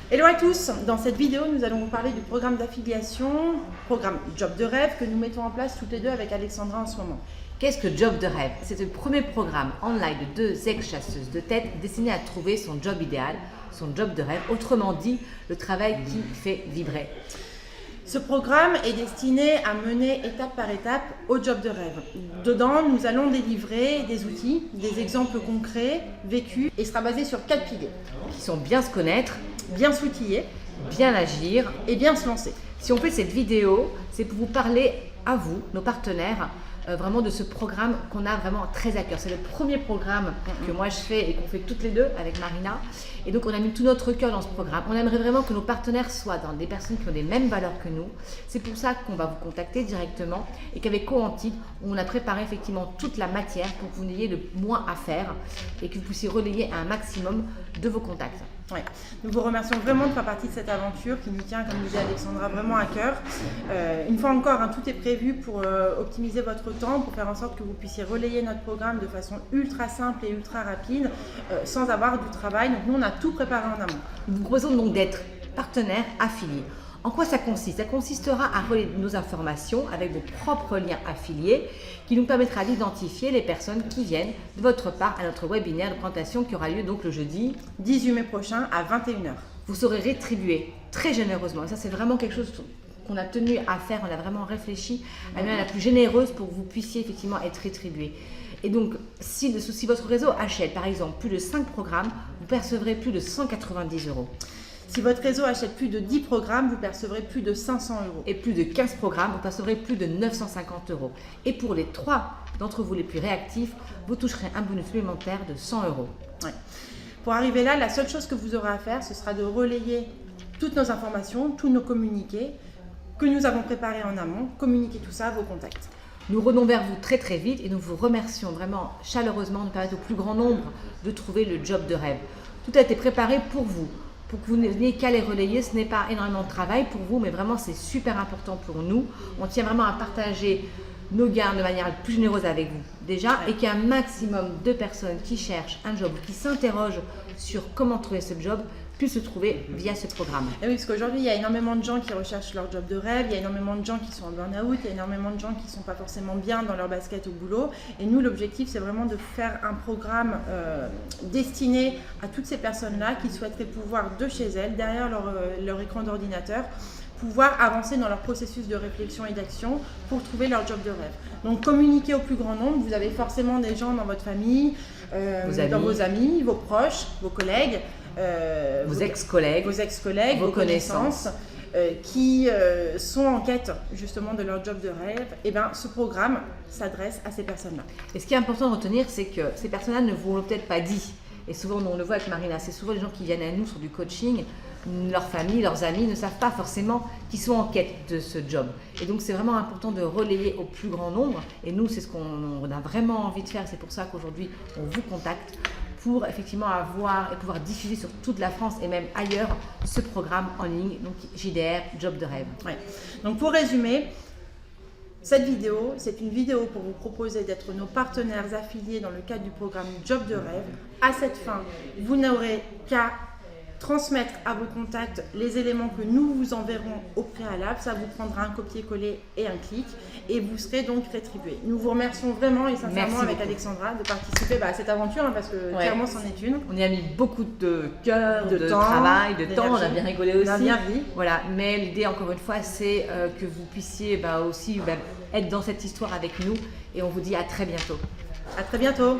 Hello à tous, dans cette vidéo nous allons vous parler du programme d'affiliation, programme Job de rêve que nous mettons en place toutes les deux avec Alexandra en ce moment. Qu'est-ce que Job de rêve? C'est le premier programme online de deux ex-chasseuses de tête destiné à trouver son job idéal, son job de rêve, autrement dit le travail qui fait vibrer. Ce programme est destiné à mener étape par étape au job de rêve. Dedans, nous allons délivrer des outils, des exemples concrets, vécus, et sera basé sur 4 piliers. Qui sont bien se connaître, Bien s'outiller bien agir. et bien se lancer. Si on fait cette vidéo, c'est pour vous parler à vous, nos partenaires, vraiment de ce programme qu'on a vraiment très à cœur. C'est le premier programme que moi je fais et qu'on fait toutes les deux avec Marina. Et donc on a mis tout notre cœur dans ce programme. On aimerait vraiment que nos partenaires soient dans des personnes qui ont les mêmes valeurs que nous. C'est pour ça qu'on va vous contacter directement et qu'avec Coantid, on a préparé effectivement toute la matière pour que vous n'ayez le moins à faire et que vous puissiez relayer un maximum de vos contacts. Ouais. Nous vous remercions vraiment de faire partie de cette aventure qui nous tient, comme disait Alexandra, vraiment à cœur. Une fois encore, tout est prévu pour optimiser votre temps, pour faire en sorte que vous puissiez relayer notre programme de façon ultra simple et ultra rapide, sans avoir du travail. Donc nous, on a tout préparé en amont. Nous vous proposons donc d'être partenaire affilié. En quoi ça consiste? Ça consistera à relayer nos informations avec vos propres liens affiliés qui nous permettra d'identifier les personnes qui viennent de votre part à notre webinaire de présentation qui aura lieu donc le jeudi 18 mai prochain à 21h. Vous serez rétribué très généreusement. Et ça, c'est vraiment quelque chose qu'on a tenu à faire. On a vraiment réfléchi à la manière la plus généreuse pour que vous puissiez effectivement être rétribué. Et donc, si votre réseau achète par exemple plus de 5 programmes, vous percevrez plus de 190 €. Si votre réseau achète plus de 10 programmes, vous percevrez plus de 500 €. Et plus de 15 programmes, vous percevrez plus de 950 €. Et pour les 3 d'entre vous les plus réactifs, vous toucherez un bonus supplémentaire de 100 €. Ouais. Pour arriver là, la seule chose que vous aurez à faire, ce sera de relayer toutes nos informations, tous nos communiqués que nous avons préparés en amont, communiquer tout ça à vos contacts. Nous revenons vers vous très très vite et nous vous remercions vraiment chaleureusement de permettre au plus grand nombre de trouver le job de rêve. Tout a été préparé pour vous que vous n'ayez qu'à les relayer. Ce n'est pas énormément de travail pour vous, mais vraiment c'est super important pour nous. On tient vraiment à partager nos gains de manière plus généreuse avec vous déjà, et qu'il y ait un maximum de personnes qui cherchent un job ou qui s'interrogent sur comment trouver ce job puissent se trouver via ce programme. Et oui, parce qu'aujourd'hui, il y a énormément de gens qui recherchent leur job de rêve, il y a énormément de gens qui sont en burn-out, il y a énormément de gens qui ne sont pas forcément bien dans leur basket au boulot. Et nous, l'objectif, c'est vraiment de faire un programme destiné à toutes ces personnes-là qui souhaiteraient pouvoir, de chez elles, derrière leur écran d'ordinateur, pouvoir avancer dans leur processus de réflexion et d'action pour trouver leur job de rêve. Donc communiquez au plus grand nombre, vous avez forcément des gens dans votre famille, dans vos amis, vos proches, vos collègues, vos ex-collègues, vos connaissances qui sont en quête justement de leur job de rêve. Et bien ce programme s'adresse à ces personnes-là. Et ce qui est important de retenir, c'est que ces personnes-là ne vous l'ont peut-être pas dit. Et souvent, on le voit avec Marina, c'est souvent les gens qui viennent à nous sur du coaching, leur famille, leurs amis ne savent pas forcément qu'ils sont en quête de ce job. Et donc, c'est vraiment important de relayer au plus grand nombre. Et nous, c'est ce qu'on a vraiment envie de faire. C'est pour ça qu'aujourd'hui, on vous contacte pour effectivement avoir et pouvoir diffuser sur toute la France et même ailleurs ce programme en ligne, donc JDR, Job de rêve. Ouais. Donc, pour résumer, cette vidéo, c'est une vidéo pour vous proposer d'être nos partenaires affiliés dans le cadre du programme Job de rêve. À cette fin, vous n'aurez qu'à transmettre à vos contacts les éléments que nous vous enverrons au préalable. Ça vous prendra un copier-coller et un clic et vous serez donc rétribué. Nous vous remercions vraiment et sincèrement avec Alexandra de participer à cette aventure parce que clairement c'en est une. On y a mis beaucoup de cœur, de travail, de temps, on a bien rigolé aussi. On a bien ri. Voilà, mais l'idée encore une fois c'est que vous puissiez aussi être dans cette histoire avec nous et on vous dit à très bientôt. À très bientôt.